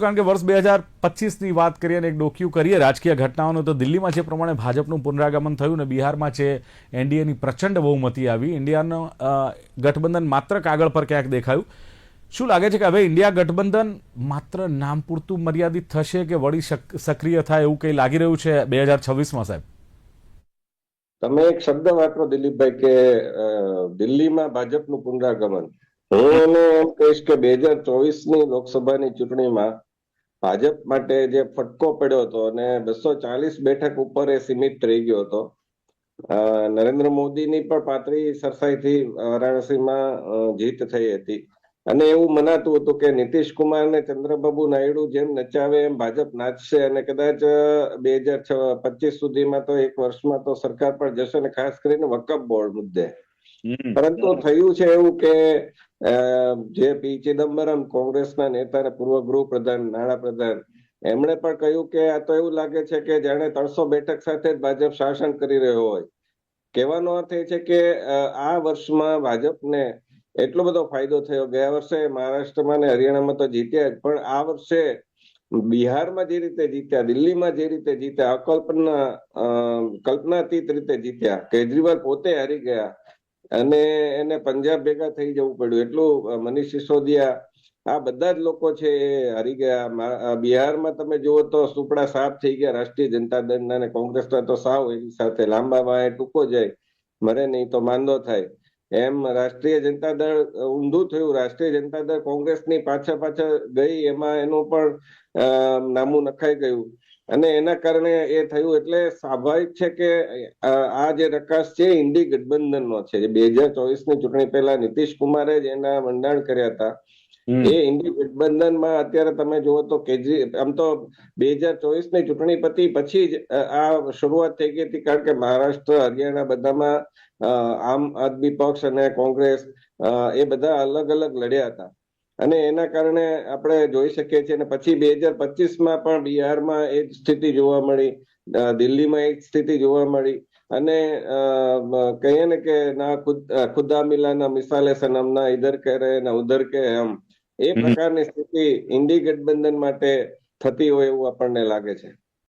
કારણ કે વર્ષ 2025ની વાત કરીએ અને એક ડોક્યુ કરીએ રાજકીય ઘટનાઓનો, તો દિલ્હીમાં જે પ્રમાણે ભાજપનું પુનરાગમન થયું ને બિહારમાં છે એનડીએની પ્રચંડ બહુમતી આવી, ઇન્ડિયાનું ગઠબંધન માત્ર કાગળ પર ક્યાંક દેખાયું. શું લાગે છે કે હવે ઇન્ડિયા ગઠબંધન માત્ર નામ પૂરતું મર્યાદિત થશે કે વળી સક્રિય થાય એવું કંઈ લાગી રહ્યું છે 2026માં? સાહેબ, તમે એક શબ્દ વાપરો દિલીપભાઈ કે દિલ્હીમાં ભાજપનું પુનરાગમન. હું એને એમ કહીશ કે 2024ની લોકસભાની ચૂંટણીમાં ભાજપ માટે જે ફટકો પડ્યો હતો અને 240 બેઠક ઉપર એ સીમિત રહી ગયો હતો. નરેન્દ્ર મોદીની પણ પાતળી સરસાઈથી વારાણસીમાં જીત થઈ હતી અને એવું મનાતું હતું કે નીતિશ કુમાર ને ચંદ્રબાબુ નાયડુ જેમ નચાવે એમ ભાજપ નાચશે અને કદાચ 2025 સુધીમાં તો એક વર્ષમાં તો સરકાર પર જશે, ને ખાસ કરીને વકફ બોર્ડ મુદ્દે. પરંતુ થયું છે એવું કે જે પી ચિદમ્બરમ, કોંગ્રેસના નેતા અને પૂર્વ ગૃહપ્રધાન, નાણાપ્રધાન, એમણે પણ કહ્યું કે આ તો એવું લાગે છે કે જાણે 300 બેઠક સાથે જ ભાજપ શાસન કરી રહ્યો હોય. કહેવાનો અર્થ એ છે કે આ વર્ષમાં ભાજપને એટલો બધો ફાયદો થયો. ગયા વર્ષે મહારાષ્ટ્રમાં ને હરિયાણામાં તો જીત્યા જ, પણ આ વર્ષે બિહારમાં જે રીતે જીત્યા, દિલ્હીમાં જે રીતે જીત્યા, કલ્પનાતીત રીતે જીત્યા. કેજરીવાલ પોતે હારી ગયા અને એને પંજાબ ભેગા થઈ જવું પડ્યું. એટલું મનીષ સિસોદિયા, આ બધા જ લોકો છે એ હારી ગયા. બિહારમાં તમે જુઓ તો સુપડા સાફ થઈ ગયા રાષ્ટ્રીય જનતા દળના અને કોંગ્રેસના તો સાવ એની સાથે લાંબા વાય ટૂંકો જાય, મરે નહીં તો માંદો થાય. એમ રાષ્ટ્રીય જનતા દળ ઊંધું થયું. રાષ્ટ્રીય જનતા દળ કોંગ્રેસની પાછળ ગઈ, એમાં એનું પણ નામું નખાઈ ગયું અને એના કારણે એ થયું. એટલે સ્વાભાવિક છે કે આ જે રકાસ છે ઇન્ડી ગઠબંધનનો છે. 2024ની ચૂંટણી પહેલા નીતિશ કુમારે જ એના મંડાણ કર્યા હતા. એ ઇન્ડી ગઠબંધનમાં અત્યારે તમે જુઓ તો આમ તો 2024ની ચૂંટણી પછી જ આ શરૂઆત થઈ ગઈ હતી, કારણ કે મહારાષ્ટ્ર, હરિયાણા બધામાં આમ આદમી પક્ષ અને કોંગ્રેસ એ બધા અલગ અલગ લડ્યા હતા અને એના કારણે આપણે જોઈ શકીએ છીએ. અને પછી 2025માં પણ બિહારમાં એ જ સ્થિતિ જોવા મળી, દિલ્હીમાં એ જ સ્થિતિ જોવા મળી અને કહીએ ને કે ના ખુદા મિલા ના મિસાલે સનમ, ના ઇધર કે રહે ના ઉધર કે હમ, એ પ્રકારની સ્થિતિ ઇન્ડી ગઠબંધન માટે થતી હોય એવું આપણને લાગે છે.